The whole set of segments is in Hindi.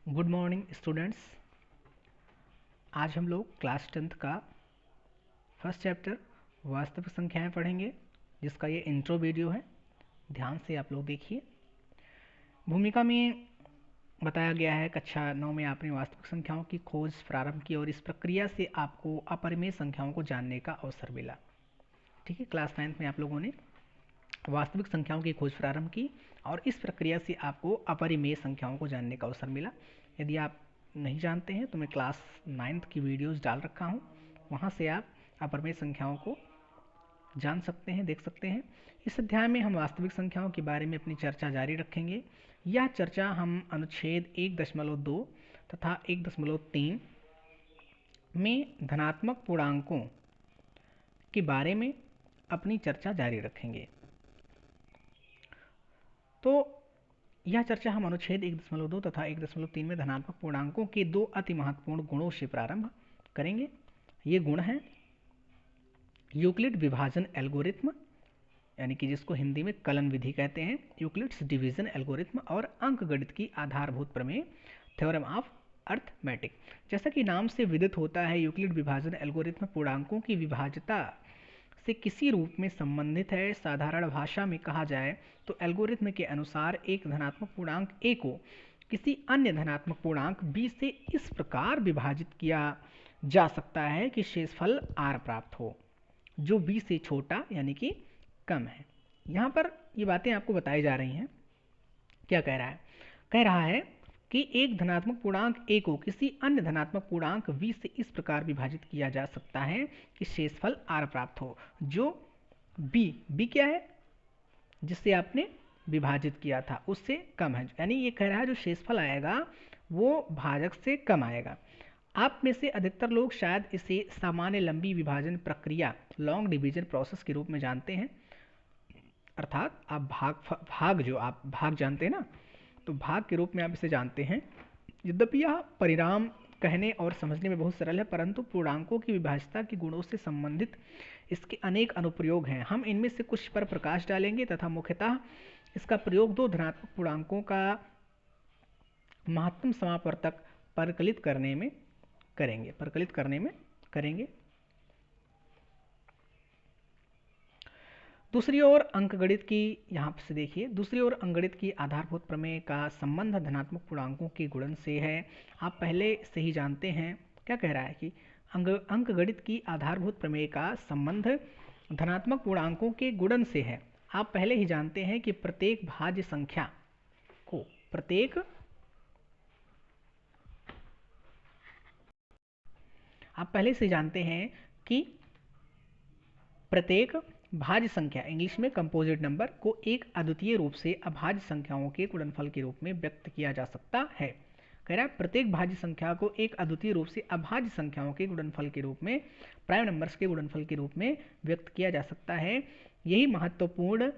Good morning students. आज हम लोग क्लास 10th का फर्स्ट चैप्टर वास्तविक संख्याएं पढ़ेंगे, जिसका ये इंट्रो वीडियो है। ध्यान से आप लोग देखिए। भूमिका में बताया गया है कक्षा 9 में आपने वास्तविक संख्याओं की खोज प्रारंभ की और इस प्रक्रिया से आपको अपरिमेय संख्याओं को जानने का अवसर मिला। ठीक है, क्लास 9th में आप लोगों ने वास्तविक संख्याओं की खोज प्रारंभ की और इस प्रक्रिया से आपको अपरिमेय संख्याओं को जानने का अवसर मिला। यदि आप नहीं जानते हैं तो मैं क्लास 9th की वीडियोस डाल रखा हूँ, वहाँ से आप अपरिमेय संख्याओं को जान सकते हैं, देख सकते हैं। इस अध्याय में हम वास्तविक संख्याओं के बारे में अपनी चर्चा जारी रखेंगे। यह चर्चा हम अनुच्छेद 1.2 तथा 1.3 में धनात्मक पूर्णांकों के बारे में अपनी चर्चा जारी रखेंगे। तो यह चर्चा हम अनुच्छेद 1.2 तथा 1.3 में धनात्मक पूर्णांकों के दो अति महत्वपूर्ण गुणों से प्रारंभ करेंगे। ये गुण हैं यूक्लिड विभाजन एल्गोरिथ्म, यानी कि जिसको हिंदी में कलन विधि कहते हैं, यूक्लिड्स डिवीजन एल्गोरिथ्म, और अंकगणित की आधारभूत प्रमेय, थ्योरम ऑफ अर्थमेटिक। जैसा कि नाम से विदित होता है, यूक्लिड विभाजन एल्गोरिथ्म पूर्णांकों की विभाज्यता से किसी रूप में संबंधित है। साधारण भाषा में कहा जाए तो एल्गोरिथ्म के अनुसार एक धनात्मक पूर्णांक a को किसी अन्य धनात्मक पूर्णांक b से इस प्रकार विभाजित किया जा सकता है कि शेषफल r प्राप्त हो, जो b से छोटा यानी कि कम है। यहाँ पर ये बातें आपको बताई जा रही हैं। क्या कह रहा है? कह रहा है कि एक धनात्मक पूर्णांक a को किसी अन्य धनात्मक पूर्णांक v से इस प्रकार विभाजित किया जा सकता है कि शेषफल r प्राप्त हो, जो b क्या है, जिससे आपने विभाजित किया था उससे कम है। यानी ये कह रहा है जो शेषफल आएगा वो भाजक से कम आएगा। आप में से अधिकतर लोग शायद इसे सामान्य लंबी विभाजन प्रक्रिया, लॉन्ग डिवीजन प्रोसेस के रूप में जानते हैं। अर्थात आप भाग जो आप भाग जानते हैं ना, तो भाग के रूप में आप इसे जानते हैं। यद्यपि यह परिणाम कहने और समझने में बहुत सरल है, परंतु पूर्णांकों की विभाज्यता के गुणों से संबंधित इसके अनेक अनुप्रयोग हैं। हम इनमें से कुछ पर प्रकाश डालेंगे तथा मुख्यतः इसका प्रयोग दो धनात्मक पूर्णांकों का महत्तम समापवर्तक परिकलित करने में करेंगे। दूसरी ओर अंकगणित की, यहाँ से देखिए, दूसरी ओर अंकगणित की आधारभूत प्रमेय का संबंध धनात्मक पूर्णांकों के गुणन से है। आप पहले से ही जानते हैं। क्या कह रहा है कि अंकगणित की आधारभूत प्रमेय का संबंध धनात्मक पूर्णांकों के गुणन से है। आप पहले ही जानते हैं कि प्रत्येक भाज्य संख्या को प्रत्येक भाज्य संख्या, इंग्लिश में कंपोजिट नंबर, को एक अद्वितीय रूप से अभाज्य संख्याओं के गुणनफल के रूप में व्यक्त किया जा सकता है। कह रहा है प्रत्येक भाज्य संख्या को एक अद्वितीय रूप से अभाज्य संख्याओं के गुणनफल के रूप में, प्राइम नंबर्स के गुणनफल के रूप में व्यक्त किया जा सकता है। यही महत्वपूर्ण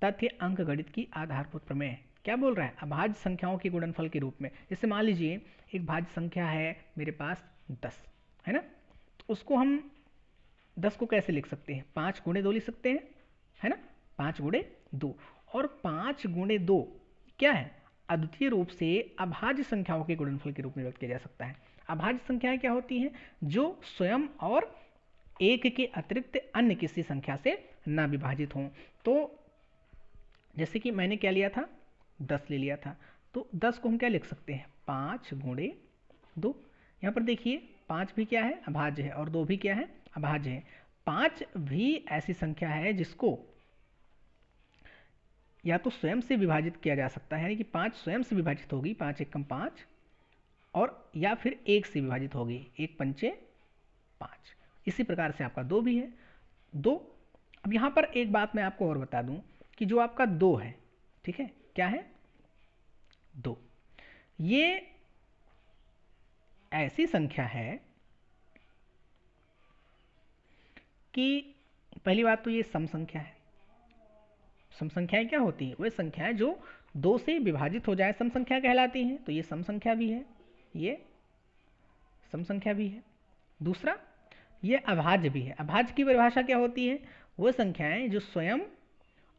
तथ्य अंकगणित की आधारभूत प्रमेय है। क्या बोल रहा है? अभाज्य संख्याओं के गुणनफल के रूप में। जैसे मान लीजिए एक भाज्य संख्या है मेरे पास 10, है ना, तो उसको हम 10 को कैसे लिख सकते हैं? 5 गुणे 2 लिख सकते हैं, है ना, 5 गुणे 2। और 5 गुणे 2 क्या है? अद्वितीय रूप से अभाज्य संख्याओं के गुणनफल के रूप में व्यक्त किया जा सकता है। अभाज्य संख्याएं क्या होती हैं? जो स्वयं और एक के अतिरिक्त अन्य किसी संख्या से ना विभाजित हों। तो जैसे कि मैंने क्या लिया था? 10 ले लिया था, तो 10 को हम क्या लिख सकते हैं? 5 गुणे 2। यहाँ पर देखिए 5 भी क्या है? अभाज्य है, और 2 भी क्या है? अभाज्य है। 5 भी ऐसी संख्या है जिसको या तो स्वयं से विभाजित किया जा सकता है, यानी कि 5 स्वयं से विभाजित होगी, 5 एकम 5, और या फिर 1 से विभाजित होगी, 1 पंचे 5। इसी प्रकार से आपका 2 भी है, 2। अब यहाँ पर एक बात मैं आपको और बता दूं कि जो आपका 2 है, ठीक है, क्या है? 2 ये ऐसी संख्या है कि पहली बात तो ये सम संख्या है। सम संख्याएं क्या होती हैं? वे संख्याएं जो 2 से विभाजित हो जाए सम संख्या कहलाती हैं। तो ये सम संख्या भी है, ये सम संख्या भी है। दूसरा, ये अभाज्य भी है। अभाज्य की परिभाषा क्या होती है? वो संख्याएं जो स्वयं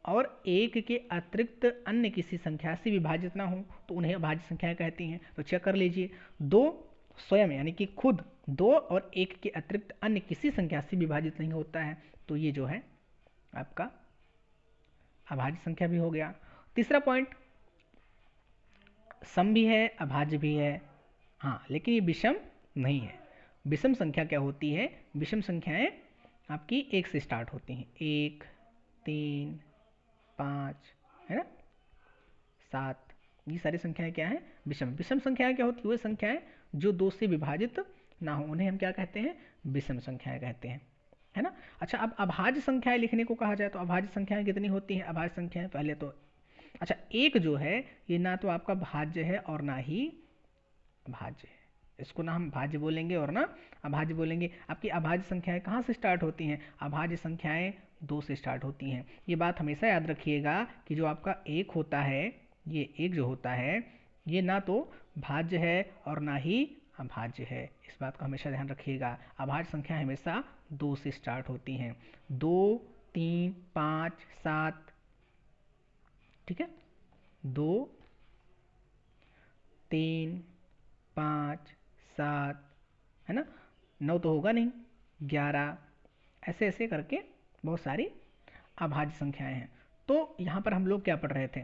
और 1 के अतिरिक्त अन्य किसी संख्या से विभाजित ना हो तो उन्हें अभाज्य संख्याएं कहती हैं। तो चेक कर लीजिए, 2 स्वयं यानी कि खुद 2 और 1 के अतिरिक्त अन्य किसी संख्या से विभाजित नहीं होता है, तो ये जो है आपका अभाज्य संख्या भी हो गया। तीसरा पॉइंट, सम भी है अभाज्य भी है, हाँ, लेकिन ये विषम नहीं है। विषम संख्या क्या होती है? विषम संख्याएं आपकी 1 से स्टार्ट होती हैं, 1, 3, 5, है ना, 7, ये सारी संख्याएं क्या है? विषम। विषम संख्याएं क्या होती है? वो संख्याएं जो 2 से विभाजित ना हो, उन्हें हम क्या कहते हैं? विषम संख्याएं कहते हैं, है ना। अच्छा, अब अभाज्य संख्याएं लिखने को कहा जाए तो अभाज्य संख्याएं कितनी होती हैं? अभाज्य संख्याएं पहले तो, अच्छा, 1 जो है ये ना तो आपका भाज्य है और ना ही भाज्य है, इसको ना हम भाज्य बोलेंगे और ना अभाज्य बोलेंगे। आपकी अभाज्य संख्याएं कहाँ से स्टार्ट होती हैं? अभाज्य संख्याएं 2 से स्टार्ट होती हैं। ये बात हमेशा याद रखिएगा कि जो आपका 1 होता है, ये 1 जो होता है ये ना तो भाज्य है और ना ही अभाज्य है, इस बात का हमेशा ध्यान रखिएगा। अभाज्य संख्या हमेशा 2 से स्टार्ट होती हैं, 2, 3, 5, 7, ठीक है, 2, 3, 5, 7, है ना, 9 तो होगा नहीं, 11, ऐसे ऐसे करके बहुत सारी अभाज्य संख्याएं हैं। तो यहां पर हम लोग क्या पढ़ रहे थे?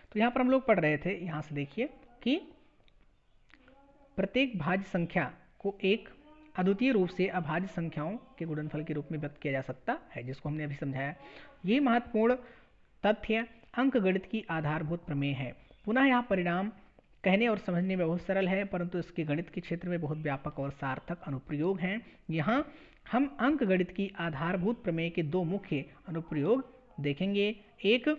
तो यहां पर हम लोग पढ़ रहे थे, यहां से देखिए कि प्रत्येक भाज्य संख्या को एक अद्वितीय रूप से अभाज्य संख्याओं के गुणनफल के रूप में व्यक्त किया जा सकता है, जिसको हमने अभी समझाया। ये महत्वपूर्ण तथ्य अंकगणित की आधारभूत प्रमेय है। पुनः यह परिणाम कहने और समझने में बहुत सरल है, परंतु इसके गणित के क्षेत्र में बहुत व्यापक और सार्थक अनुप्रयोग हैं। यहाँ हम अंकगणित की आधारभूत प्रमेय के 2 मुख्य अनुप्रयोग देखेंगे। एक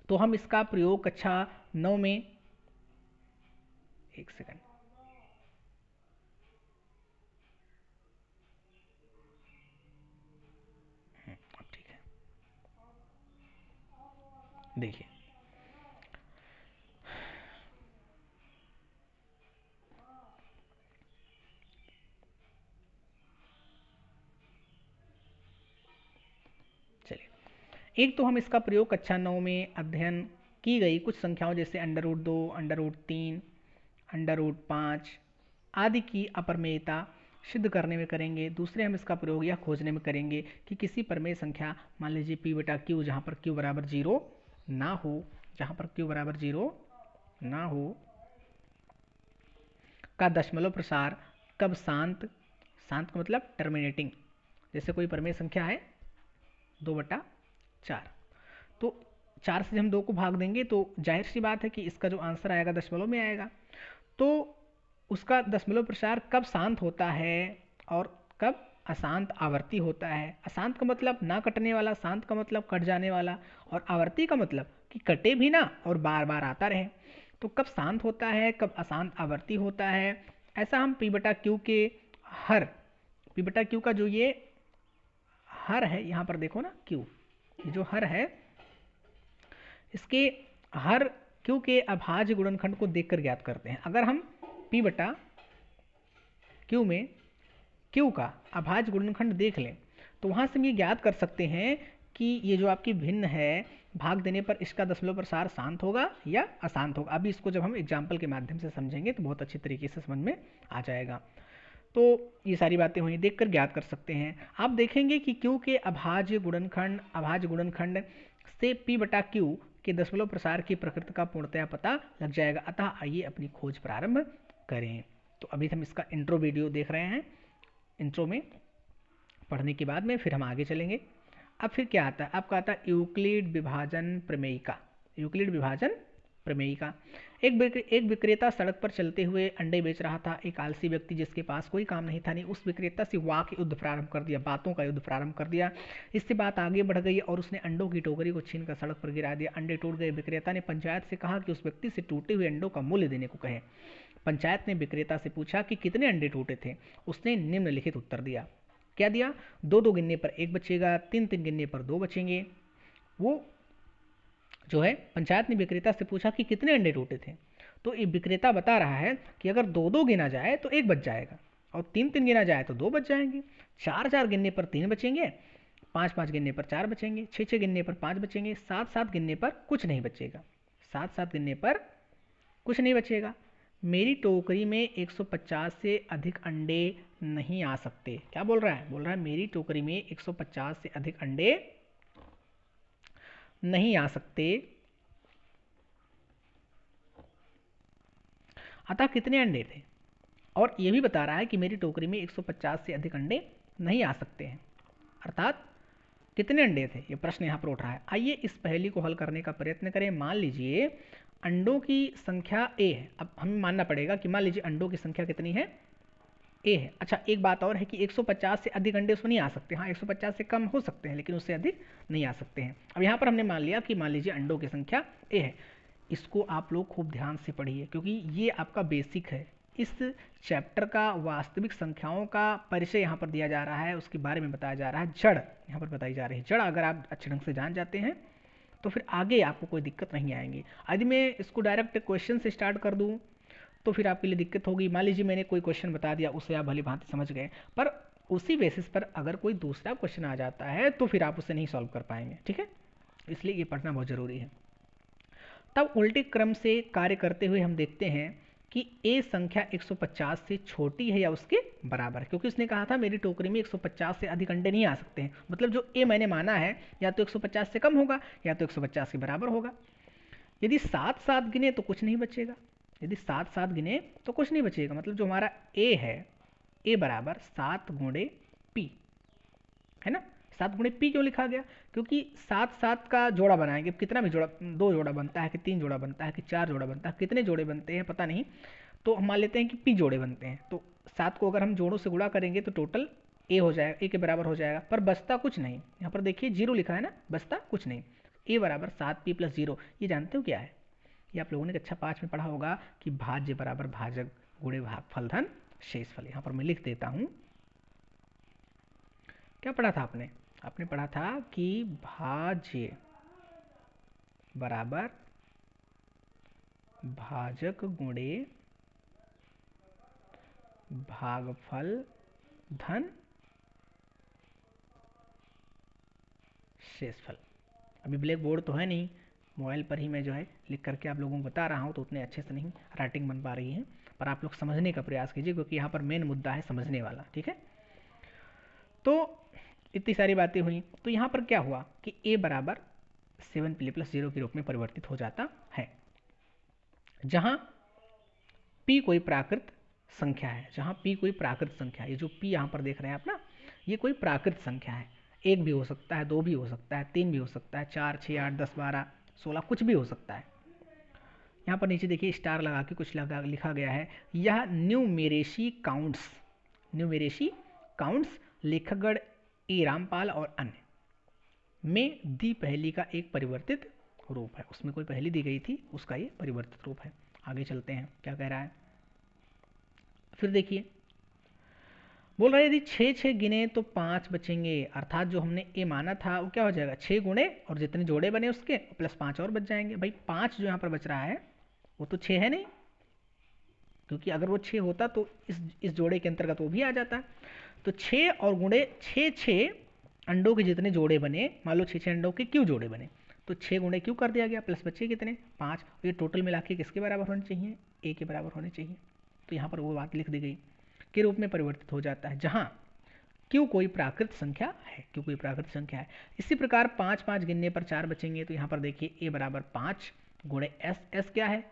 तो हम इसका प्रयोग कक्षा 9 में, एक सेकंड, अब ठीक है, देखिए चलिए, एक तो हम इसका प्रयोग कक्षा 9 में अध्ययन की गई कुछ संख्याओं जैसे √2, √3, √5 आदि की अपरमेयता सिद्ध करने में करेंगे। दूसरे हम इसका प्रयोग यह खोजने में करेंगे कि किसी परमेय संख्या, मान लीजिए p/q, जहाँ पर q बराबर 0 ना हो, जहाँ पर q बराबर 0 ना हो, का दशमलव प्रसार कब शांत, शांत का मतलब टर्मिनेटिंग, जैसे कोई परमेय संख्या है 2/4, तो 4 से हम 2 को भाग देंगे तो जाहिर सी बात है कि इसका जो आंसर आएगा दशमलव में आएगा। तो उसका दशमलव प्रसार कब शांत होता है और कब अशांत आवर्ती होता है। अशांत का मतलब ना कटने वाला, शांत का मतलब कट जाने वाला, और आवर्ती का मतलब कि कटे भी ना और बार बार आता रहे। तो कब शांत होता है, कब अशांत आवर्ती होता है, ऐसा हम p/q के हर, p/q का जो ये हर है, यहाँ पर देखो ना q, ये जो हर है इसके हर q के अभाज्य गुणनखंड को देखकर ज्ञात करते हैं। अगर हम p/q में q का अभाज्य गुणनखंड देख लें तो वहां से हम ये ज्ञात कर सकते हैं कि ये जो आपकी भिन्न है, भाग देने पर इसका दशमलव प्रसार शांत होगा या अशांत होगा। अभी इसको जब हम एग्जाम्पल के माध्यम से समझेंगे तो बहुत अच्छी तरीके से समझ में आ जाएगा। तो ये सारी बातें हुई, देखकर ज्ञात कर सकते हैं। आप देखेंगे कि q के अभाज्य गुणनखंड से p/q के दशमलव प्रसार की प्रकृति का पूर्णतया पता लग जाएगा। अतः आइए अपनी खोज प्रारंभ करें। तो अभी हम इसका इंट्रो वीडियो देख रहे हैं, इंट्रो में पढ़ने के बाद में फिर हम आगे चलेंगे। अब फिर क्या आता है? आपका आता है यूक्लिड विभाजन प्रमेयिका। यूक्लिड विभाजन प्रमेयिका, एक विक्रेता सड़क पर चलते हुए अंडे बेच रहा था। एक आलसी व्यक्ति जिसके पास कोई काम नहीं था ने उस विक्रेता से वाक्य युद्ध प्रारंभ कर दिया, बातों का युद्ध प्रारंभ कर दिया। इससे बात आगे बढ़ गई और उसने अंडों की टोकरी को छीनकर सड़क पर गिरा दिया। अंडे टूट गए। विक्रेता ने पंचायत से कहा कि उस व्यक्ति से टूटे हुए अंडों का मूल्य देने को कहे। पंचायत ने विक्रेता से पूछा कि कितने अंडे टूटे थे। उसने निम्नलिखित उत्तर दिया। क्या दिया? 2-2 गिनने पर 1 बचेगा, 3-3 गिनने पर 2 बचेंगे। वो जो है पंचायत ने विक्रेता से पूछा कि कितने अंडे टूटे थे, तो ये विक्रेता बता रहा है कि अगर 2-2 गिना जाए तो 1 बच जाएगा, और 3 3 गिना जाए तो 2 बच जाएंगे, 4 4 गिनने पर 3 बचेंगे, 5 5 गिनने पर 4 बचेंगे, 6 6 गिनने पर 5 बचेंगे, 7 7 गिनने पर कुछ नहीं बचेगा, 7 7 गिनने पर कुछ नहीं बचेगा। मेरी टोकरी में 150 से अधिक अंडे नहीं आ सकते। क्या बोल रहा है? बोल रहा है मेरी टोकरी में 150 से अधिक अंडे नहीं आ सकते, अतः कितने अंडे थे? और यह भी बता रहा है कि मेरी टोकरी में 150 से अधिक अंडे नहीं आ सकते हैं, अर्थात कितने अंडे थे, ये प्रश्न यहाँ पर उठ रहा है। आइए इस पहेली को हल करने का प्रयत्न करें। मान लीजिए अंडों की संख्या ए है। अब हमें मानना पड़ेगा कि मान लीजिए अंडों की संख्या कितनी है? ए है। अच्छा, एक बात और है कि 150 से अधिक अंडे उसमें नहीं आ सकते। हाँ, 150 से कम हो सकते हैं लेकिन उससे अधिक नहीं आ सकते हैं। अब यहाँ पर हमने मान लिया कि मान लीजिए अंडों की संख्या ए है। इसको आप लोग खूब ध्यान से पढ़िए क्योंकि ये आपका बेसिक है। इस चैप्टर का वास्तविक संख्याओं का परिचय यहाँ पर दिया जा रहा है, उसके बारे में बताया जा रहा है। जड़ यहाँ पर बताई जा रही है। जड़ अगर आप अच्छे ढंग से जान जाते हैं तो फिर आगे आपको कोई दिक्कत नहीं आएगी। यदि मैं इसको डायरेक्ट क्वेश्चन से स्टार्ट कर दूँ तो फिर आपके लिए दिक्कत होगी। मान लीजिए मैंने कोई क्वेश्चन बता दिया, उसे आप भली भांति समझ गए, पर उसी बेसिस पर अगर कोई दूसरा क्वेश्चन आ जाता है तो फिर आप उसे नहीं सॉल्व कर पाएंगे। ठीक है, इसलिए ये पढ़ना बहुत ज़रूरी है। तब उल्टे क्रम से कार्य करते हुए हम देखते हैं कि ए संख्या 150 से छोटी है या उसके बराबर है, क्योंकि उसने कहा था मेरी टोकरी में 150 से अधिक अंडे नहीं आ सकते हैं। मतलब जो ए मैंने माना है या तो 150 से कम होगा या तो 150 के बराबर होगा। यदि 7 7 गिने तो कुछ नहीं बचेगा, यदि 7 7 गिने तो कुछ नहीं बचेगा। मतलब जो हमारा ए है, ए बराबर 7 गुणे पी है ना। 7 गुणे पी क्यों लिखा गया? क्योंकि 7 7 का जोड़ा बनाएंगे, कितना भी जोड़ा, 2 जोड़ा बनता है कि 3 जोड़ा बनता है कि 4 जोड़ा बनता है, कितने जोड़े बनते हैं पता नहीं, तो हम मान लेते हैं कि पी जोड़े बनते हैं। तो 7 को अगर हम जोड़ों से गुणा करेंगे तो टोटल ए हो जाएगा, ए के बराबर हो जाएगा, पर बचता कुछ नहीं। यहाँ पर देखिए 0 लिखा है ना, बचता कुछ नहीं। ए बराबर 7p प्लस 0, ये जानते हो क्या है? ये आप लोगों ने कक्षा 5 में पढ़ा होगा कि भाज्य बराबर भाजक गुणे भागफल धन शेषफल। यहाँ पर मैं लिख देता हूँ। क्या पढ़ा था आपने? आपने पढ़ा था कि भाज्य बराबर भाजक गुणे भागफल धन शेषफल। अभी ब्लैक बोर्ड तो है नहीं, मोबाइल पर ही मैं जो है लिख करके आप लोगों को बता रहा हूँ, तो उतने अच्छे से नहीं राइटिंग बन पा रही है, पर आप लोग समझने का प्रयास कीजिए क्योंकि यहाँ पर मेन मुद्दा है समझने वाला। ठीक है, तो इतनी सारी बातें हुई। तो यहाँ पर क्या हुआ कि a बराबर 7p प्लस 0 के रूप में परिवर्तित हो जाता है, जहां p कोई प्राकृत संख्या है। जहां p कोई प्राकृत संख्या है, ये जो p यहाँ पर देख रहे हैं आप ना, ये कोई प्राकृत संख्या है। 1 भी हो सकता है, 2 भी हो सकता है, 3 भी हो सकता है, 4 6 8 10 12 16 कुछ भी हो सकता है। यहाँ पर नीचे देखिए स्टार लगा के कुछ लिखा गया है, यह न्यूमेरेशी काउंट्स, न्यूमेरेशी काउंट्स लेखकगण ए रामपाल और अन्य में दी पहेली का एक परिवर्तित रूप है। उसमें कोई पहेली दी गई थी, उसका ये परिवर्तित रूप है। आगे चलते हैं, क्या कह रहा है फिर देखिए। बोल रहा है यदि 6 6 गिने तो 5 बचेंगे, अर्थात जो हमने ए माना था वो क्या हो जाएगा, 6 गुणे और जितने जोड़े बने उसके प्लस 5 और बच जाएंगे। भाई 5 जो यहाँ पर बच रहा है वो तो 6 है नहीं, क्योंकि अगर वो 6 होता तो इस जोड़े के अंतर्गत वो भी आ जाता। तो 6 और गुणे 6 6 अंडों के जितने जोड़े बने, मान लो 6 6 अंडों के क्यों जोड़े बने, तो 6 गुणे क्यों कर दिया गया, प्लस बचे कितने 5। ये टोटल मिला के किसके बराबर होने चाहिए, ए के बराबर होने चाहिए। तो यहाँ पर वो बात लिख दी गई के रूप में परिवर्तित हो जाता है, जहाँ क्यों कोई प्राकृत संख्या है, क्यों कोई प्राकृत संख्या है। इसी प्रकार 5 5 गिनने पर 4 बचेंगे। तो यहाँ पर देखिए ए बराबर 5 गुणे एस, एस क्या है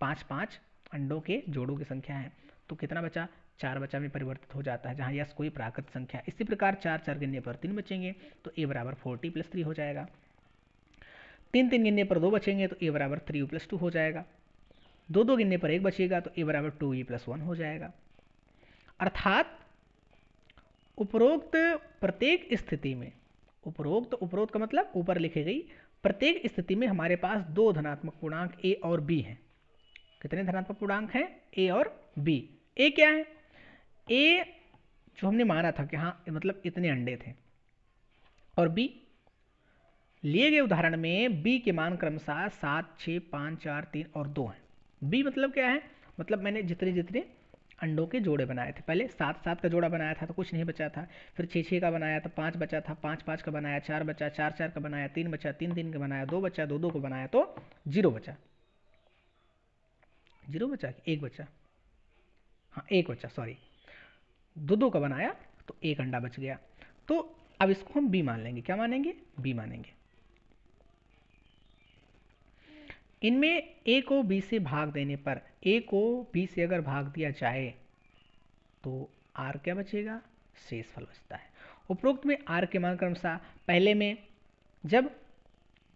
5 5 अंडों के जोड़ों की संख्या है, तो कितना बचा 4 बचा में परिवर्तित हो जाता है, जहाँ यस कोई प्राकृत संख्या है। इसी प्रकार 4 4 गिनने पर 3 बचेंगे, तो ए बराबर 4t प्लस 3 हो जाएगा। 3 3 गिनने पर 2 बचेंगे तो ए बराबर 3u प्लस 2 हो जाएगा। 2 2 गिनने पर 1 बचेगा तो ए बराबर 2e प्लस 1 हो जाएगा। अर्थात उपरोक्त प्रत्येक स्थिति में, उपरोक्त का मतलब ऊपर लिखी गई प्रत्येक स्थिति में हमारे पास 2 धनात्मक पूर्णांक ए और बी हैं। कितने धनात्मक पूर्णांक हैं, ए और बी। ए क्या है, ए जो हमने माना था कि हाँ मतलब इतने अंडे थे, और बी लिए गए उदाहरण में बी के मान क्रमशः 7 6 5 4 3 और 2 हैं। बी मतलब क्या है, मतलब मैंने जितने जितने अंडों के जोड़े बनाए थे। पहले 7-7 का जोड़ा बनाया था तो कुछ नहीं बचा था, फिर 6-6 का बनाया तो 5 बचा था, 5-5 का बनाया 4 बचा, 4-4 का बनाया 3 बचा, 3-3 का बनाया 2 बचा, 2-2 को बनाया तो 0 बचा। 0 बचा कि 1 बचा? हाँ 1 बचा, सॉरी, 2-2 का बनाया तो 1 अंडा बच गया। तो अब इसको हम बी मान लेंगे। क्या मानेंगे? बी मानेंगे। इनमें ए को बी से भाग देने पर, ए को बी से अगर भाग दिया जाए तो आर क्या बचेगा? शेषफल बचता है। उपरोक्त में आर के मान क्रमशः, पहले में जब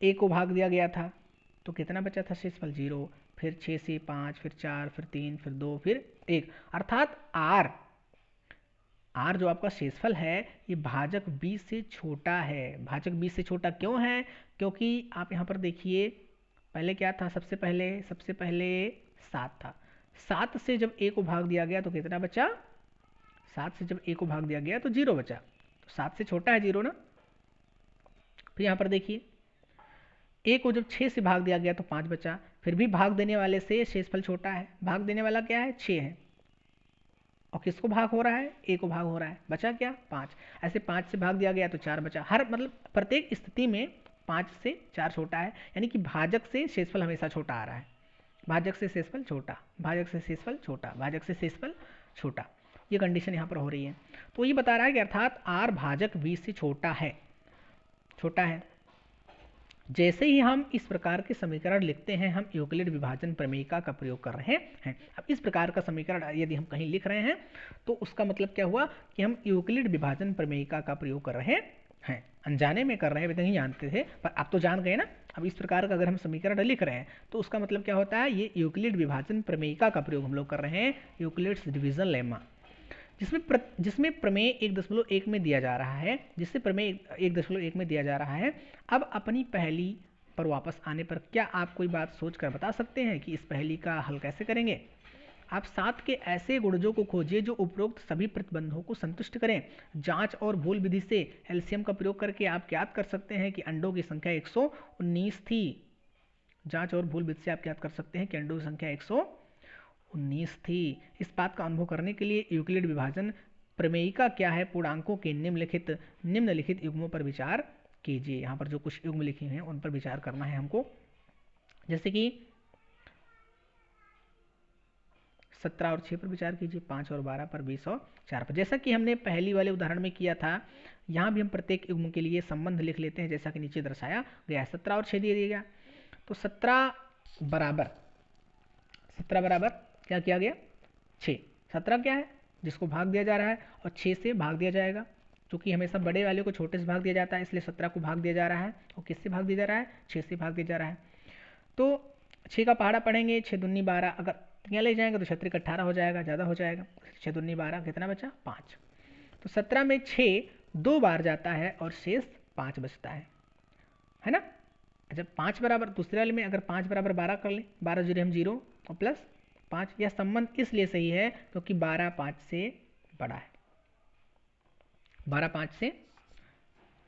ए को भाग दिया गया था तो कितना बचा था शेषफल? 0, फिर 6 से 5, फिर 4, फिर 3, फिर 2, फिर 1, अर्थात आर जो आपका शेषफल है ये भाजक b से छोटा है। भाजक b से छोटा क्यों है? क्योंकि आप यहाँ पर देखिए पहले क्या था, सबसे पहले 7 था। 7 से जब a को भाग दिया गया तो कितना बचा? 7 से जब a को भाग दिया गया तो 0 बचा। तो 7 से छोटा है 0 ना। फिर यहाँ पर देखिए a को जब 6 से भाग दिया गया तो 5 बचा, फिर भी भाग देने वाले से शेषफल छोटा है। भाग देने वाला क्या है? 6 है। और किसको भाग हो रहा है? ए को भाग हो रहा है। बचा क्या? 5। ऐसे 5 से भाग दिया गया तो 4 बचा। हर मतलब प्रत्येक स्थिति में 5 से 4 छोटा है, यानी कि भाजक से शेषफल हमेशा छोटा आ रहा है। भाजक से शेषफल छोटा, भाजक से शेषफल छोटा, भाजक से शेषफल छोटा, ये कंडीशन यहाँ पर हो रही है। तो ये बता रहा है कि अर्थात आर भाजक 20 से छोटा है। जैसे ही हम इस प्रकार के समीकरण लिखते हैं हम यूक्लिड विभाजन प्रमेयिका का प्रयोग कर रहे हैं। अब इस प्रकार का समीकरण यदि हम कहीं लिख रहे हैं तो उसका मतलब क्या हुआ कि हम यूक्लिड विभाजन प्रमेयिका का प्रयोग कर रहे हैं। अनजाने में कर रहे हैं, नहीं जानते थे, पर आप तो जान गए ना। अब इस प्रकार का अगर हम समीकरण लिख रहे हैं तो उसका मतलब क्या होता है? ये यूक्लिड विभाजन प्रमेयिका का प्रयोग हम लोग कर रहे हैं, यूक्लिड्स डिवीजन लेमा, जिसमें प्रमेय 1.1 में दिया जा रहा है, जिससे प्रमेय 1.1 में दिया जा रहा है। अब अपनी पहेली पर वापस आने पर क्या आप कोई बात सोचकर बता सकते हैं कि इस पहेली का हल कैसे करेंगे? आप 7 के ऐसे गुणजों को खोजिए जो उपरोक्त सभी प्रतिबंधों को संतुष्ट करें। जांच और भूल विधि से एलसीएम का प्रयोग करके आप ज्ञात कर सकते हैं कि अंडों की संख्या 119 थी। जांच और भूल विधि से आप ज्ञात कर सकते हैं कि अंडों की संख्या 119 थी। इस बात का अनुभव करने के लिए यूक्लिड विभाजन प्रमेयिका क्या है, पूर्णांकों के निम्नलिखित युग्मों पर विचार कीजिए। यहाँ पर जो कुछ युग्म लिखे हैं उन पर विचार करना है हमको। जैसे कि 17 और 6 पर विचार कीजिए, 5 और 12 पर, 20 और 4 पर। जैसा कि हमने पहली वाले उदाहरण में किया था, यहाँ भी हम प्रत्येक युग्म के लिए संबंध लिख लेते हैं जैसा कि नीचे दर्शाया गया है। 17 और 6 दिया गया, तो 17 बराबर क्या किया गया? 6। 17 क्या है? जिसको भाग दिया जा रहा है, और 6 से भाग दिया जाएगा, क्योंकि हमेशा बड़े वाले को छोटे से भाग दिया जाता है, इसलिए 17 को भाग दिया जा रहा है। और किससे भाग दिया जा रहा है? 6 से भाग दिया जा रहा है। तो 6 का पहाड़ा पढ़ेंगे, 6 दूनी 12, अगर यहाँ ले जाएंगे तो 6 त्रिक 18 हो जाएगा, ज़्यादा हो जाएगा। 6 दूनी 12, कितना बचा? 5। तो 17 में 6 2 बार जाता है और शेष 5 बचता है ना। जब 5 बराबर, दूसरे वाले में अगर 5 बराबर 12 कर लें, 12 जीरो हम 0 और प्लस 5, यह संबंध इसलिए सही है क्योंकि 12 5 से बड़ा है। 12 5 से,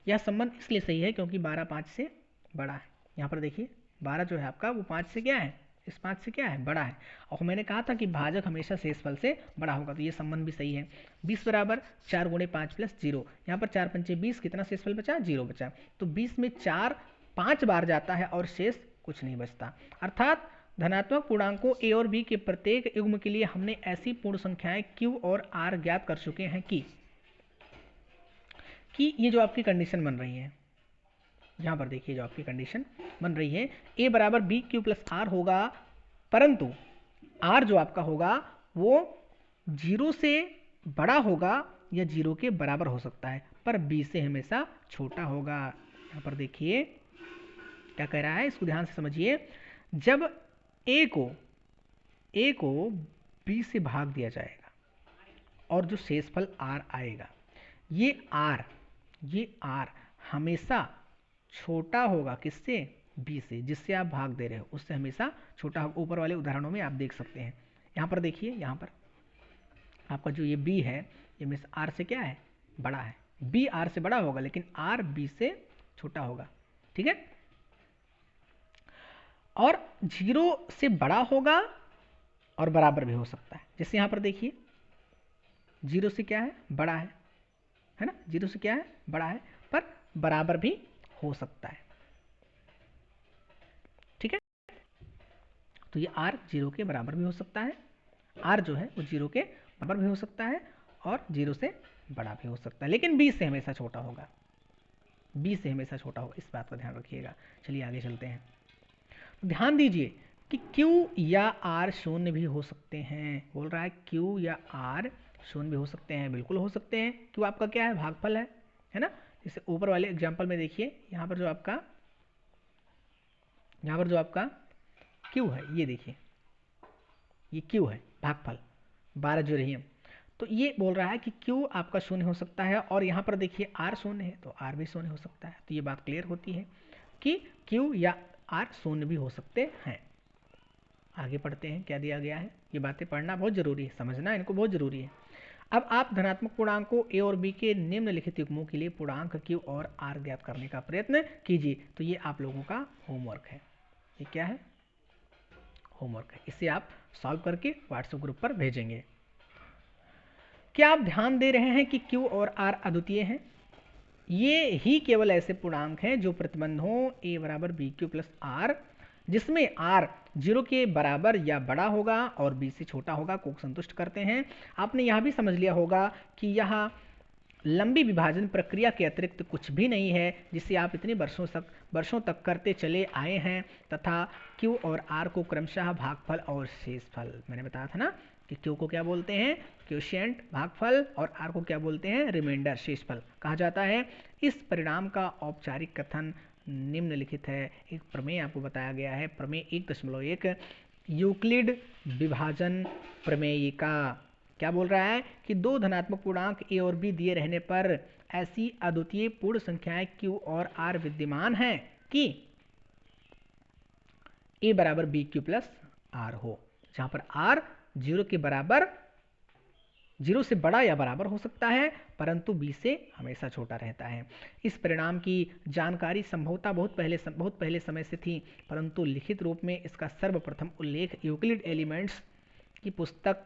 यह संबंध इसलिए सही है क्योंकि 12 5 से बड़ा है। यहाँ पर देखिए 12 जो है आपका वो 5 से क्या है? इस 5 से क्या है? बड़ा है। और मैंने कहा था कि भाजक हमेशा शेषफल से बड़ा होगा, तो ये संबंध भी सही है। 20 बराबर 4 गुणे 5 प्लस 0, यहाँ पर 4 पंचे 20, कितना शेषफल बचा? 0 बचा। तो 20 में 4 5 बार जाता है और शेष कुछ नहीं बचता। अर्थात धनात्मक पूर्णांकों ए और बी के प्रत्येक युग्म के लिए हमने ऐसी पूर्ण संख्याएं क्यू और आर ज्ञात कर चुके हैं कि ये जो आपकी कंडीशन बन रही है, यहाँ पर देखिए जो आपकी कंडीशन बन रही है, ए बराबर बी क्यू प्लस आर होगा, परंतु आर जो आपका होगा वो 0 से बड़ा होगा या 0 के बराबर हो सकता है, पर बी से हमेशा छोटा होगा। यहाँ पर देखिए क्या कह रहा है, इसको ध्यान से समझिए। जब ए को बी से भाग दिया जाएगा और जो शेषफल आर आएगा, ये आर हमेशा छोटा होगा किससे? बी से, जिससे आप भाग दे रहे हो उससे हमेशा छोटा होगा। ऊपर वाले उदाहरणों में आप देख सकते हैं। यहाँ पर देखिए, यहाँ पर आपका जो ये बी है ये हमेशा आर से क्या है? बड़ा है। बी आर से बड़ा होगा लेकिन आर बी से छोटा होगा, ठीक है। और 0 से बड़ा होगा और बराबर भी हो सकता है। जैसे यहाँ पर देखिए जीरो से क्या है, बड़ा है ना, जीरो से क्या है, बड़ा है, पर बराबर भी हो सकता है। ठीक है, तो ये r जीरो के बराबर भी हो सकता है, r जो है वो जीरो के बराबर भी हो सकता है और जीरो से बड़ा भी हो सकता है, लेकिन b से हमेशा छोटा होगा, b से हमेशा छोटा होगा, इस बात का ध्यान रखिएगा। चलिए आगे चलते हैं। ध्यान दीजिए कि Q या R शून्य भी हो सकते हैं। बोल रहा है Q या R शून्य भी हो सकते हैं, बिल्कुल हो सकते हैं। Q आपका क्या है, भागफल है ना। जैसे ऊपर वाले एग्जाम्पल में देखिए, यहाँ पर जो आपका Q है, ये देखिए, ये Q है भागफल 12 जो रही है, तो ये बोल रहा है कि Q आपका शून्य हो सकता है, और यहाँ पर देखिए R शून्य है तो R भी शून्य हो सकता है। तो ये बात क्लियर होती है कि Q या R शून्य भी हो सकते हैं। आगे पढ़ते हैं क्या दिया गया है। ये बातें पढ़ना बहुत जरूरी है, समझना इनको बहुत जरूरी है। अब आप धनात्मक पूर्णांकों a और b के निम्नलिखित युग्मों के लिए पूर्णांक q और r ज्ञात करने का प्रयत्न कीजिए। तो ये आप लोगों का होमवर्क है। ये क्या है, होमवर्क है। इसे आप सॉल्व करके व्हाट्सएप ग्रुप पर भेजेंगे। क्या आप ध्यान दे रहे हैं कि q और r अद्वितीय हैं? ये ही केवल ऐसे पूर्णांक हैं जो प्रतिबंध हो a बराबर बी क्यू प्लस आर, जिसमें r जीरो के बराबर या बड़ा होगा और b से छोटा होगा, को संतुष्ट करते हैं। आपने यह भी समझ लिया होगा कि यह लंबी विभाजन प्रक्रिया के अतिरिक्त कुछ भी नहीं है, जिसे आप इतने वर्षों तक करते चले आए हैं, तथा q और r को क्रमशः भागफल और शेषफल, मैंने बताया था ना कि q को क्या बोलते हैं, क्वोशिएंट भागफल, और r को क्या बोलते हैं, रिमाइंडर शेषफल कहा जाता है। इस परिणाम का औपचारिक कथन निम्नलिखित है। एक प्रमेय आपको बताया गया है, प्रमेय 1.1 यूक्लिड विभाजन प्रमेयिका क्या बोल रहा है कि दो धनात्मक पूर्णांक a और b दिए रहने पर ऐसी अद्वितीय पूर्ण संख्याएं q और r विद्यमान हैं कि a बराबर बी क्यू प्लस आर हो, जहां पर r जीरो के बराबर, जीरो से बड़ा या बराबर हो सकता है, परंतु b से हमेशा छोटा रहता है। इस परिणाम की जानकारी संभवतः बहुत पहले समय से थी, परंतु लिखित रूप में इसका सर्वप्रथम उल्लेख यूक्लिड एलिमेंट्स की पुस्तक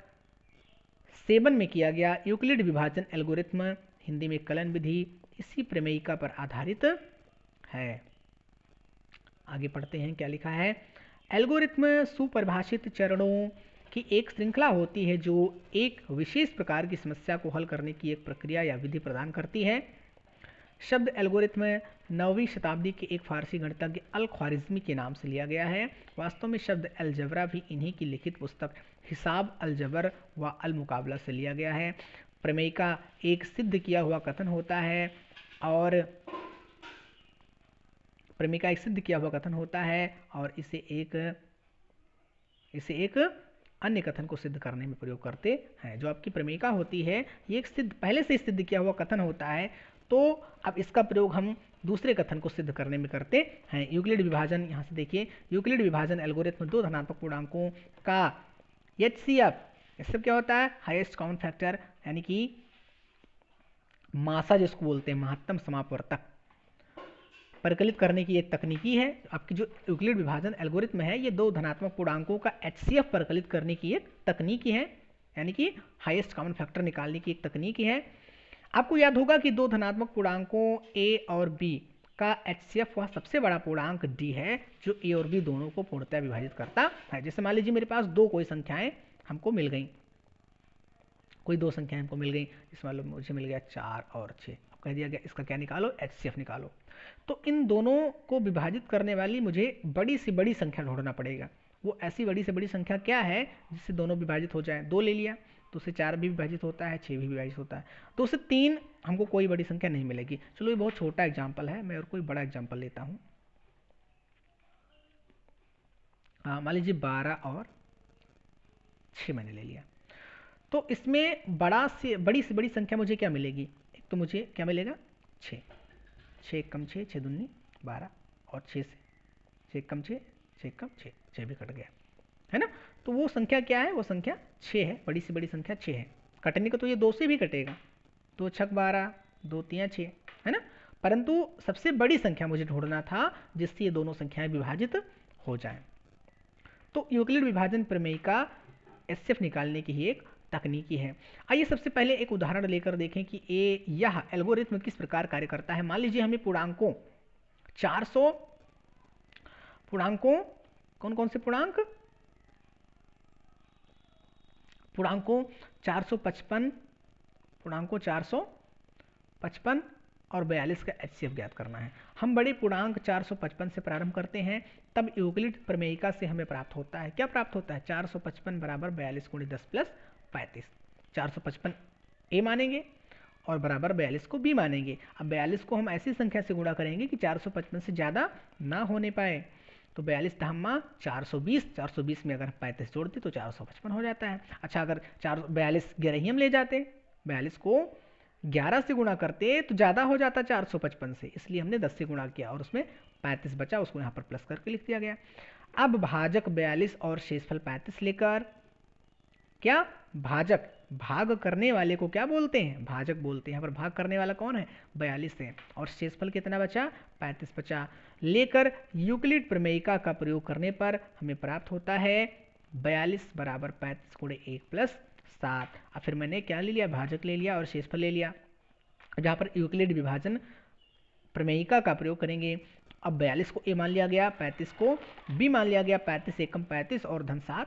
7 में किया गया। यूक्लिड विभाजन एल्गोरिथ्म, हिंदी में कलन विधि, इसी प्रमेयिका पर आधारित है। आगे पढ़ते हैं क्या लिखा है। एल्गोरिथ्म सुपरिभाषित चरणों की एक श्रृंखला होती है जो एक विशेष प्रकार की समस्या को हल करने की एक प्रक्रिया या विधि प्रदान करती है। शब्द एल्गोरिथ्म 9वीं शताब्दी के एक फारसी गणितज्ञ अल ख्वारिज़मी के नाम से लिया गया है। वास्तव में शब्द अलजबरा भी इन्हीं की लिखित पुस्तक हिसाब अलजबर व अल मुकाबला से लिया गया है। प्रमेयिका एक सिद्ध किया हुआ कथन होता है, और प्रमेयिका एक सिद्ध किया हुआ कथन होता है और इसे एक अन्य कथन को सिद्ध करने में प्रयोग करते हैं। जो आपकी प्रमेयिका होती है ये एक पहले से सिद्ध किया हुआ कथन होता है, तो अब इसका प्रयोग हम दूसरे कथन को सिद्ध करने में करते हैं। यूक्लिड विभाजन, यहाँ से देखिए, यूक्लिड विभाजन एल्गोरिथ्म दो धनात्मक पूर्णांकों का एचसीएफ, इससे क्या होता है, हाईएस्ट कॉमन फैक्टर, यानी कि मासा जिसको बोलते हैं, महत्तम समापवर्तक, परिकलित करने की एक तकनीकी है। आपकी जो यूक्लिड विभाजन एल्गोरिथ्म है ये दो धनात्मक पूर्णांकों का एचसीएफ परिकलित करने की एक तकनीकी है, यानी कि हाईएस्ट कॉमन फैक्टर निकालने की एक तकनीकी है। आपको याद होगा कि दो धनात्मक पूर्णांकों a और b का एचसीएफ वह सबसे बड़ा पूर्णांक d है जो a और b दोनों को पूर्णतः विभाजित करता है। जैसे मान लीजिए मेरे पास दो कोई संख्याएं हमको मिल गई, कोई दो संख्याएं हमको मिल गई, इसमें मुझे मिल गया 4 और 6। अब कह दिया गया इसका क्या निकालो, एचसीएफ निकालो। तो इन दोनों को विभाजित करने वाली मुझे बड़ी से बड़ी संख्या ढूंढना पड़ेगा। वो ऐसी बड़ी से बड़ी संख्या क्या है जिससे दोनों विभाजित हो जाए। 2 ले लिया तो उससे 4 भी विभाजित होता है, 6 भी विभाजित होता है, तो उससे 3 हमको कोई बड़ी संख्या नहीं मिलेगी। चलो ये बहुत छोटा एग्जाम्पल है, मैं और कोई बड़ा एग्जाम्पल लेता हूँ। मान लीजिए 12 और 6 मैंने ले लिया, तो इसमें बड़ी से बड़ी संख्या मुझे क्या मिलेगी, एक तो मुझे क्या मिलेगा 6, 6 कम 6, 6 दूनी 12, और 6 से 6 कम 6, 6 कम 6, 6 भी कट गया, है ना। तो वो संख्या क्या है, वो संख्या 6 है, बड़ी से बड़ी संख्या 6 है। कटने का तो ये 2 से भी कटेगा, 2 छक 12, 2 3 6, है ना। परंतु सबसे बड़ी संख्या मुझे ढूंढना था जिससे ये दोनों संख्याएं विभाजित हो जाएं। तो यूक्लिड विभाजन प्रमेय का एचसीएफ निकालने की ही एक तकनीकी है। आइए सबसे पहले एक उदाहरण लेकर देखें कि यह एल्गोरिथ्म किस प्रकार कार्य करता है। मान लीजिए हमें पूर्णांकों 400 पूर्णांकों कौन कौन से पूर्णांकों 455 पूर्णांकों 455 और 42 का HCF ज्ञात करना है। हम बड़े पूर्णांक 455 से प्रारंभ करते हैं, तब यूक्लिड प्रमेयिका से हमें प्राप्त होता है, क्या प्राप्त होता है, 455 बराबर 42 गुणित 10 प्लस 35। 455 ए मानेंगे और बराबर 42 को बी मानेंगे। अब 42 को हम ऐसी संख्या से गुणा करेंगे कि 455 से ज़्यादा ना होने पाए। तो 42 धम्मा 420, 420 में अगर 35 जोड़ते तो 455 हो जाता है। अच्छा, अगर 42 11 ही हम ले जाते, 42 को 11 से गुणा करते तो ज़्यादा हो जाता 455 से, इसलिए हमने 10 से गुणा किया और उसमें 35 बचा, उसको यहाँ पर प्लस करके लिख दिया गया। अब भाजक 42 और शेषफल 35 लेकर क्या भाजक भाग करने वाले को क्या बोलते हैं, भाजक बोलते हैं। यहाँ पर भाग करने वाला कौन है, 42 है, और शेषफल कितना बचा, 35 बचा, लेकर यूक्लिड प्रमेयिका का प्रयोग करने पर हमें प्राप्त होता है 42 बराबर 35 गुणे 1 प्लस 7। अब फिर मैंने क्या ले लिया, भाजक ले लिया और शेषफल ले लिया। जहाँ पर यूक्लिड विभाजन प्रमेयिका का प्रयोग करेंगे, अब 42 को ए मान लिया गया, 35 को बी मान लिया गया, 35 एकम 35 और धन 7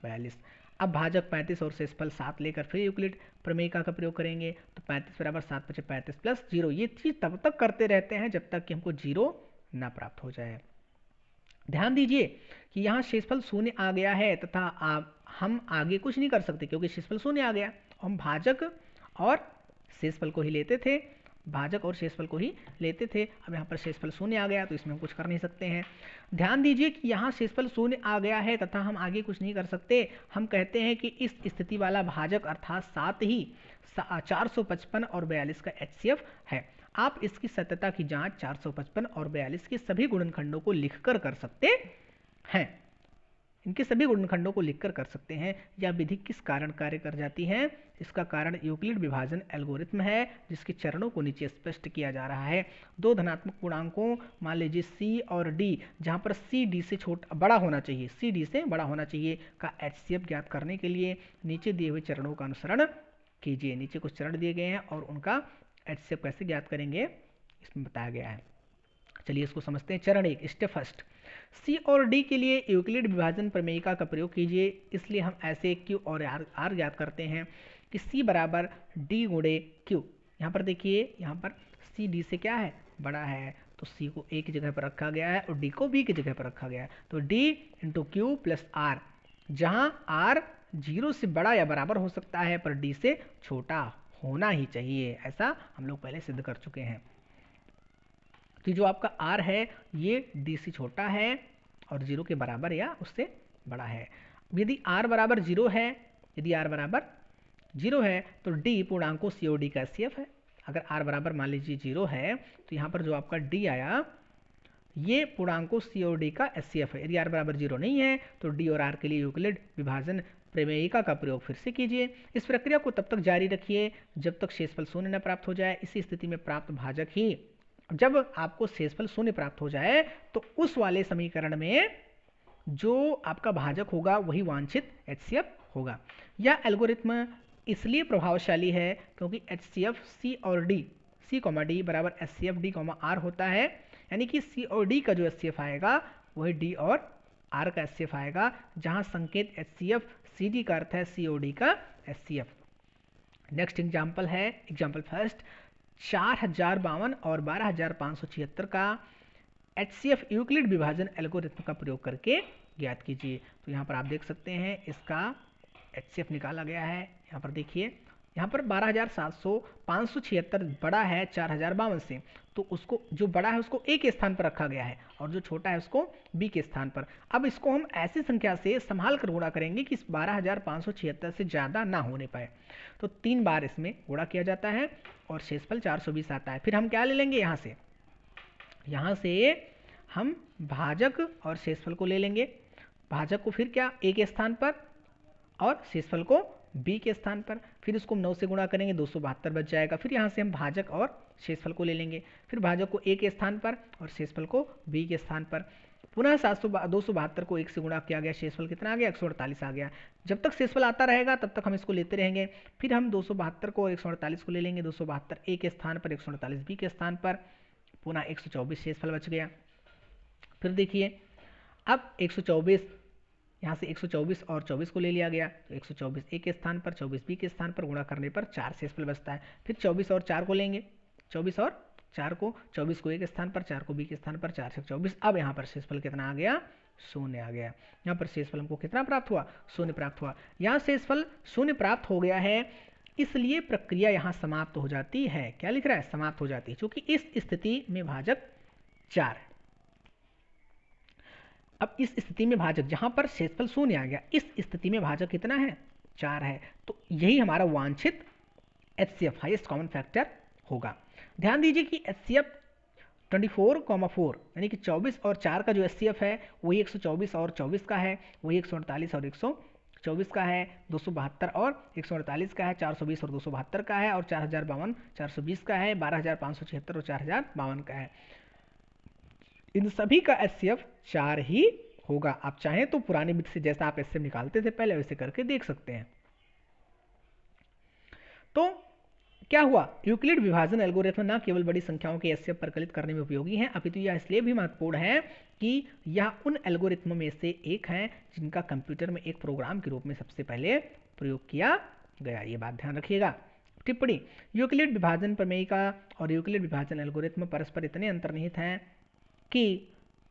42। अब भाजक 35 और शेषफल 7 लेकर फिर यूक्लिड प्रमेयिका का प्रयोग करेंगे, तो 35 बराबर 7 बचे 35 प्लस 0। ये चीज़ तब तक करते रहते हैं जब तक कि हमको 0 ना प्राप्त हो जाए। ध्यान दीजिए कि यहाँ शेषफल शून्य आ गया है तथा हम आगे कुछ नहीं कर सकते क्योंकि शेषफल शून्य आ गया। हम भाजक और शेषफल को ही लेते थे, भाजक और शेषफल को ही लेते थे। अब यहाँ पर शेषफल शून्य आ गया तो इसमें हम कुछ कर नहीं सकते हैं। ध्यान दीजिए कि यहाँ शेषफल शून्य आ गया है तथा हम आगे कुछ नहीं कर सकते। हम कहते हैं कि इस स्थिति वाला भाजक अर्थात 7 ही 455 और 42 का HCF है। आप इसकी सत्यता की जांच 455 और 42 के सभी गुणनखंडों को लिखकर कर सकते हैं। इनके सभी गुणनखंडों को लिखकर कर सकते हैं। यह विधि किस कारण कार्य कर जाती है, इसका कारण यूक्लिड विभाजन एल्गोरिथ्म है जिसके चरणों को नीचे स्पष्ट किया जा रहा है। दो धनात्मक पूर्णांकों मान लीजिए C और D, जहां पर C D से बड़ा होना चाहिए, C D से बड़ा होना चाहिए का HCF ज्ञात करने के लिए नीचे दिए हुए चरणों का अनुसरण कीजिए। नीचे कुछ चरण दिए गए हैं और उनका HCF कैसे ज्ञात करेंगे इसमें बताया गया है। चलिए इसको समझते हैं। चरण 1, स्टेप फर्स्ट, C और D के लिए यूक्लिड विभाजन प्रमेयिका का प्रयोग कीजिए। इसलिए हम ऐसे Q और R ज्ञात करते हैं कि C बराबर D गुणे Q। यहाँ पर देखिए, यहाँ पर C D से क्या है, बड़ा है, तो C को A की जगह पर रखा गया है और D को B की जगह पर रखा गया है। तो D into Q plus R, जहाँ R 0 से बड़ा या बराबर हो सकता है पर D से छोटा होना ही चाहिए, ऐसा हम लोग पहले सिद्ध कर चुके हैं। तो जो आपका R है ये D से छोटा है और 0 के बराबर या उससे बड़ा है। यदि R बराबर 0 है, यदि R बराबर 0 है तो D पूर्णांकों C और D का HCF है। अगर R बराबर मान लीजिए 0 है तो यहाँ पर जो आपका D आया ये पूर्णांकों C और D का HCF है। यदि R बराबर 0 नहीं है तो D और R के लिए यूक्लिड विभाजन प्रमेयिका का प्रयोग फिर से कीजिए। इस प्रक्रिया को तब तक जारी रखिए जब तक शेषफल शून्य न प्राप्त हो जाए। इसी स्थिति में प्राप्त भाजक ही, जब आपको शेषफल शून्य प्राप्त हो जाए तो उस वाले समीकरण में जो आपका भाजक होगा वही वांछित HCF होगा। यह एल्गोरिथ्म इसलिए प्रभावशाली है क्योंकि HCF C और D, C, D बराबर HCF D, R होता है, यानी कि C और D का जो HCF आएगा वही D और R का HCF आएगा, जहां संकेत HCF CD का अर्थ है C और D का HCF। नेक्स्ट एग्जाम्पल है, एग्जाम्पल फर्स्ट, 4052 और 12576 का HCF यूक्लिड विभाजन एल्गोरिथ्म का प्रयोग करके ज्ञात कीजिए। तो यहाँ पर आप देख सकते हैं इसका HCF निकाला गया है। यहाँ पर देखिए, यहाँ पर 12700 बड़ा है 4052 से, तो उसको जो बड़ा है उसको A के स्थान पर रखा गया है और जो छोटा है उसको B के स्थान पर। अब इसको हम ऐसी संख्या से संभाल कर गुणा करेंगे कि इस 12576 से ज़्यादा ना होने पाए। तो 3 बार इसमें गुणा किया जाता है और शेषफल 420 आता है। फिर हम क्या ले लेंगे, यहाँ से हम भाजक और शेषफल को ले लेंगे। भाजक को फिर क्या A के स्थान पर और शेषफल को B के स्थान पर। फिर इसको 9 से गुणा करेंगे, 272 बच जाएगा। फिर यहाँ से हम भाजक और शेषफल को ले लेंगे। फिर भाजक को A के स्थान पर और शेषफल को B के स्थान पर। पुनः 272 को 1 से गुणा किया गया, शेषफल कितना आ गया, 148 आ गया। जब तक शेषफल आता रहेगा तब तक हम इसको लेते रहेंगे। फिर हम 272 को 148 को ले लेंगे, 272 ए के स्थान पर, 148 बी के स्थान पर, पुनः 124 शेषफल बच गया। फिर देखिए अब 124 यहाँ से 124 और 24 को ले लिया गया, तो 124 ए के स्थान पर, 24 बी के स्थान पर गुणा करने पर 4 शेषफल बचता है। फिर 24 और 4 को लेंगे, 24 और 4 को, 24 को ए के स्थान पर, 4 को बी के स्थान पर, 4 से 24। अब यहाँ पर शेषफल कितना आ गया, 0 आ गया। यहाँ पर शेषफल हमको कितना प्राप्त हुआ, 0 प्राप्त हुआ। यहाँ शेषफल 0 प्राप्त हो गया है, इसलिए प्रक्रिया यहाँ समाप्त हो जाती है। क्या लिख रहा है, समाप्त हो जाती है, क्योंकि इस स्थिति में भाजक 4 है। अब इस स्थिति में भाजक, जहां पर शेषफल 0 आ गया, इस स्थिति में भाजक कितना है, 4 है। तो यही हमारा वांछित HCF हाईएस्ट कॉमन फैक्टर होगा। ध्यान दीजिए कि HCF 24,4 यानी कि 24 और 4 का जो HCF है वही 124 और 24 का है, वही 148 और 124 का है, 272 और 148 का है, 420 और 272 का है, और 4052 420 का है, 12576 और 4052 का है। इन सभी का HCF 4 ही होगा। आप चाहें तो पुराने विधि से जैसा आप HCF निकालते थे पहले वैसे करके देख सकते हैं। तो क्या हुआ, यूक्लिड विभाजन एल्गोरिथम न केवल बड़ी संख्याओं के HCF परिकलित करने में उपयोगी है, अपितु यह इसलिए भी महत्वपूर्ण है कि यह उन एल्गोरिथमों में से एक है जिनका कंप्यूटर में एक प्रोग्राम के रूप में सबसे पहले प्रयोग किया गया। ये बात ध्यान रखिएगा। टिप्पणी, यूक्लिड विभाजन प्रमेयिका और यूक्लिड विभाजन एल्गोरिथम परस्पर इतने अंतर्निहित हैं कि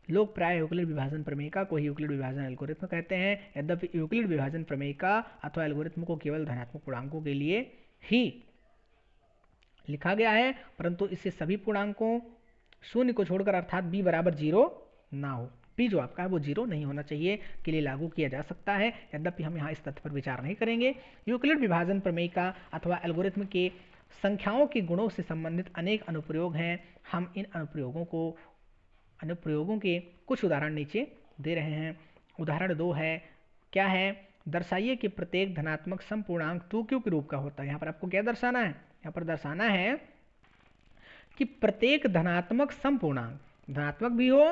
लोग प्राय यूक्लिड विभाजन प्रमेयिका को ही यूक्लिड विभाजन एल्गोरिथम कहते हैं। यद्यपि यूक्लिड विभाजन प्रमेयिका अथवा एल्गोरिथम को केवल धनात्मक पूर्णांकों के लिए ही लिखा गया है, परंतु इससे सभी पूर्णांकों 0 को छोड़कर अर्थात b बराबर 0 ना हो, b जो आपका है वो 0 नहीं होना चाहिए के लिए लागू किया जा सकता है। यद्यपि हम यहाँ इस तथ्य पर विचार नहीं करेंगे। यूक्लिड विभाजन प्रमेयिका अथवा एल्गोरिथम के संख्याओं के गुणों से संबंधित अनेक अनुप्रयोग हैं। हम इन अनुप्रयोगों के कुछ उदाहरण नीचे दे रहे हैं। उदाहरण 2 है, क्या है, दर्शाइए कि प्रत्येक धनात्मक समपूर्णांक 2q के रूप का होता है। यहाँ पर आपको क्या दर्शाना है, यहाँ पर दर्शाना है कि प्रत्येक धनात्मक समपूर्णांक, धनात्मक भी हो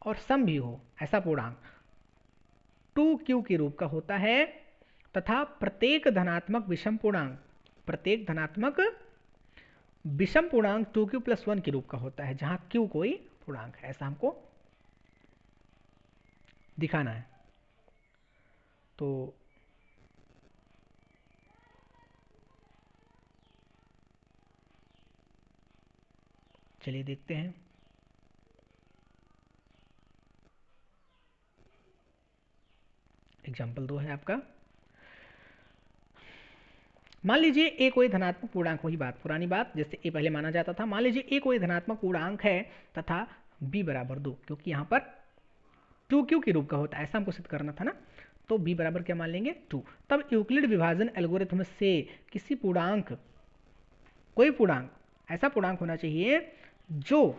और सम भी हो, ऐसा पूर्णांक 2q के रूप का होता है, तथा प्रत्येक धनात्मक विषम पूर्णांक, प्रत्येक धनात्मक विषम पूर्णांक 2q + 1 के रूप का होता है, जहां q कोई पूर्णांक है। ऐसा हमको दिखाना है। तो चलिए देखते हैं। एग्जाम्पल 2 है आपका, मान लीजिए ए कोई धनात्मक पूर्णांक, वही बात पुरानी बात जैसे ए पहले माना जाता था। मान लीजिए ए कोई धनात्मक पूर्णांक है तथा b बराबर 2, क्योंकि यहाँ पर 2q के रूप का होता है, ऐसा हमको सिद्ध करना था ना। तो b बराबर क्या मान लेंगे, 2। तब यूक्लिड विभाजन एल्गोरिथम से किसी पूर्णांक, कोई पूर्णांक, ऐसा पूर्णांक होना चाहिए जो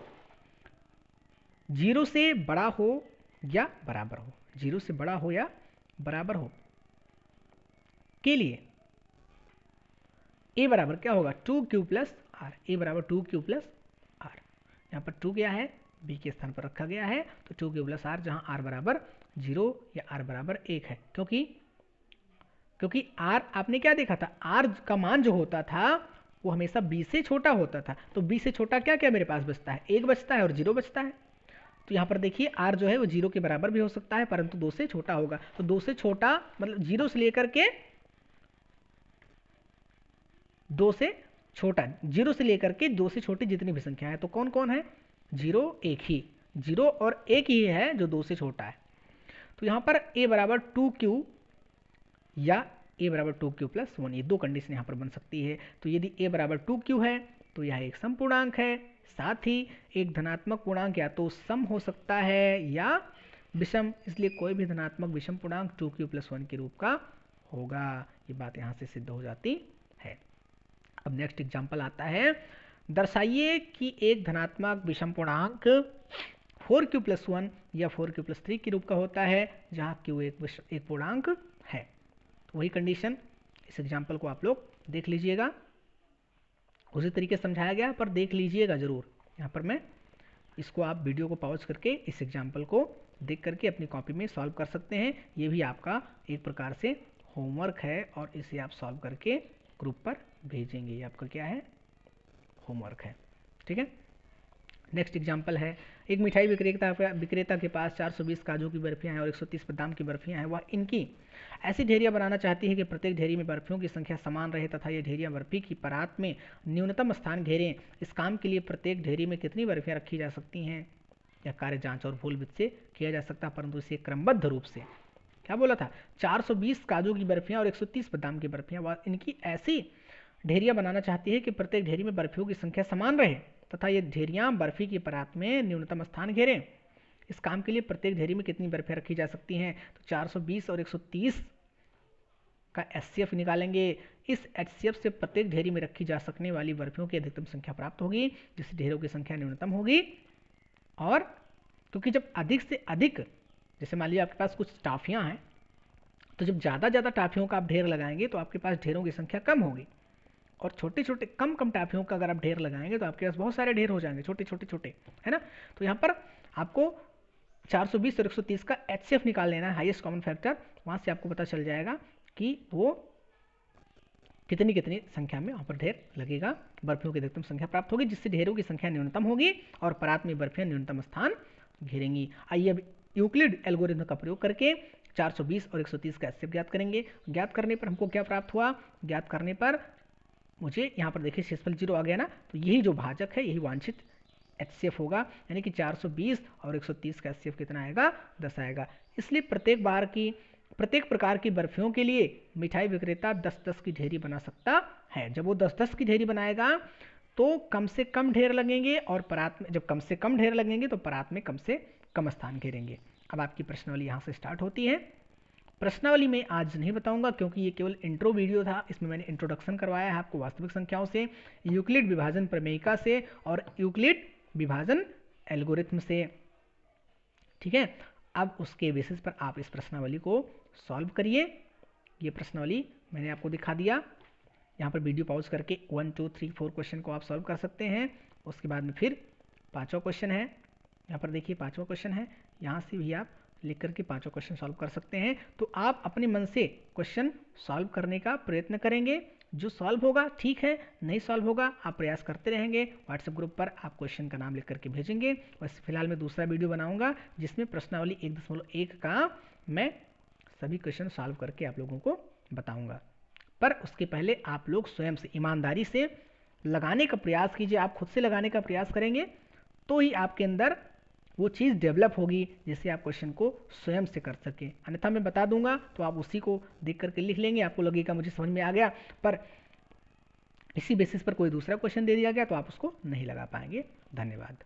0 से बड़ा हो या बराबर हो, 0 से बड़ा हो या बराबर हो के लिए a बराबर क्या होगा, 2q + r। a बराबर 2q + r। यहाँ पर 2 क्या है, b के स्थान पर रखा गया है, तो 2q + r, जहाँ r बराबर 0 या r बराबर 1 है। क्योंकि r आपने क्या देखा था, r का मान जो होता था वो हमेशा b से छोटा होता था। तो b से छोटा क्या क्या मेरे पास बचता है, 1 बचता है और 0 बचता है। तो यहाँ पर देखिए r जो है वो 0 के बराबर भी हो सकता है, परंतु 2 से छोटा होगा। तो 2 से छोटा मतलब 0 से लेकर के 2 से छोटा, 0 से लेकर के 2 से छोटी जितनी भी संख्या है, तो कौन कौन है, 0 1 ही, 0 और 1 ही है जो 2 से छोटा है। तो यहाँ पर a बराबर 2q या a बराबर 2q + 1, ये दो कंडीशन यहाँ पर बन सकती है। तो यदि a बराबर 2q है तो यह एक सम पूर्णांक है, साथ ही एक धनात्मक पूर्णांक या तो सम हो सकता है या विषम, इसलिए कोई भी धनात्मक विषम पूर्णांक 2q + 1 के रूप का होगा। ये बात यहाँ से सिद्ध हो जाती है। अब नेक्स्ट एग्जाम्पल आता है, दर्शाइए कि एक धनात्मक विषम पूर्णांक 4q + 1 या 4q + 3 के रूप का होता है, जहाँ q एक पूर्णांक है। तो वही कंडीशन, इस एग्जाम्पल को आप लोग देख लीजिएगा, उसी तरीके से समझाया गया, पर देख लीजिएगा जरूर। यहाँ पर मैं इसको, आप वीडियो को पॉज करके इस एग्जाम्पल को देख करके अपनी कॉपी में सॉल्व कर सकते हैं। ये भी आपका एक प्रकार से होमवर्क है और इसे आप सॉल्व करके ग्रुप पर भेजेंगे। ये आपका क्या है, होमवर्क है। ठीक है, नेक्स्ट एग्जाम्पल है, एक मिठाई विक्रेता के पास 420 काजू की बर्फियां हैं और 130 बादाम की बर्फियां हैं। वह इनकी ऐसी ढेरियां बनाना चाहती है कि प्रत्येक ढेरी में बर्फियों की संख्या समान रहे तथा ये ढेरियां बर्फी की परात में न्यूनतम स्थान घेरें। इस काम के लिए प्रत्येक ढेरी में कितनी बर्फियां रखी जा सकती हैं? यह कार्य जांच और भूल विधि से किया जा सकता है, परंतु इसे क्रमबद्ध रूप से, क्या बोला था, 420 काजू की बर्फियां और 130 बादाम की बर्फियां, वह इनकी ऐसी ढेरियां बनाना चाहती है कि प्रत्येक ढेरी में बर्फियों की संख्या समान रहे तथा ये ढेरियां बर्फी की परात में न्यूनतम स्थान घेरें। इस काम के लिए प्रत्येक ढेरी में कितनी बर्फियां रखी जा सकती हैं? तो 420 और 130 का एचसीएफ निकालेंगे। इस एचसीएफ से प्रत्येक ढेरी में रखी जा सकने वाली बर्फियों की अधिकतम संख्या प्राप्त होगी, जिससे ढेरों की संख्या न्यूनतम होगी। और क्योंकि जब अधिक से अधिक, जैसे मान लीजिए आपके पास कुछ टाफियां हैं, तो जब ज़्यादा टाफियों का आप ढेर लगाएंगे तो आपके पास ढेरों की संख्या कम होगी, और छोटे छोटे कम टाफियों का अगर आप ढेर लगाएंगे तो आपके पास बहुत सारे ढेर हो जाएंगे, छोटे, है ना। तो यहाँ पर आपको 420 और 130 का एचसीएफ निकाल लेना है, हाईएस्ट कॉमन फैक्टर। वहाँ से आपको पता चल जाएगा कि वो कितनी संख्या में वहाँ पर ढेर लगेगा, बर्फियों की अधिकतम संख्या प्राप्त होगी, जिससे ढेरों की संख्या न्यूनतम होगी और परात में बर्फियाँ न्यूनतम स्थान घेरेंगी। आइए अब यूक्लिड एल्गोरिथम का प्रयोग करके 420 और 130 का एचसीएफ ज्ञात करेंगे। ज्ञात करने पर हमको क्या प्राप्त हुआ? ज्ञात करने पर मुझे यहाँ पर देखिए शेषफल 0 आ गया ना, तो यही जो भाजक है यही वांछित एचसीएफ होगा, यानी कि 420 और 130 का एचसीएफ कितना आएगा? 10 आएगा। इसलिए प्रत्येक प्रकार की बर्फियों के लिए मिठाई विक्रेता 10-10 की ढेरी बना सकता है। जब वो 10-10 की ढेरी बनाएगा तो कम से कम ढेर लगेंगे, और परात में जब कम से कम ढेर लगेंगे तो परात में कम से कम स्थान घेरेंगे। अब आपकी प्रश्नावली यहाँ से स्टार्ट होती है। प्रश्नावली में आज नहीं बताऊंगा क्योंकि ये केवल इंट्रो वीडियो था, इसमें मैंने इंट्रोडक्शन करवाया है आपको वास्तविक संख्याओं से, यूक्लिड विभाजन प्रमेयिका से और यूक्लिड विभाजन एल्गोरिथम से। ठीक है, अब उसके बेसिस पर आप इस प्रश्नावली को सॉल्व करिए। ये प्रश्नावली मैंने आपको दिखा दिया, यहाँ पर वीडियो पॉज करके 1 2 3 4 क्वेश्चन को आप सॉल्व कर सकते हैं। उसके बाद में फिर 5वां क्वेश्चन है, यहाँ पर देखिए 5वां क्वेश्चन है, यहाँ से भी आप लिख करके 5वां क्वेश्चन सॉल्व कर सकते हैं। तो आप अपने मन से क्वेश्चन सॉल्व करने का प्रयत्न करेंगे, जो सॉल्व होगा ठीक है, नहीं सॉल्व होगा आप प्रयास करते रहेंगे। व्हाट्सएप ग्रुप पर आप क्वेश्चन का नाम लिख करके भेजेंगे। बस फिलहाल मैं दूसरा वीडियो बनाऊंगा जिसमें प्रश्नावली 1.1 का मैं सभी क्वेश्चन सॉल्व करके आप लोगों को बताऊंगा। पर उसके पहले आप लोग स्वयं से ईमानदारी से लगाने का प्रयास कीजिए। आप खुद से लगाने का प्रयास करेंगे तो ही आपके अंदर वो चीज़ डेवलप होगी जिससे आप क्वेश्चन को स्वयं से कर सकें। अन्यथा मैं बता दूंगा तो आप उसी को देख करके लिख लेंगे, आपको लगेगा मुझे समझ में आ गया, पर इसी बेसिस पर कोई दूसरा क्वेश्चन दे दिया गया तो आप उसको नहीं लगा पाएंगे। धन्यवाद।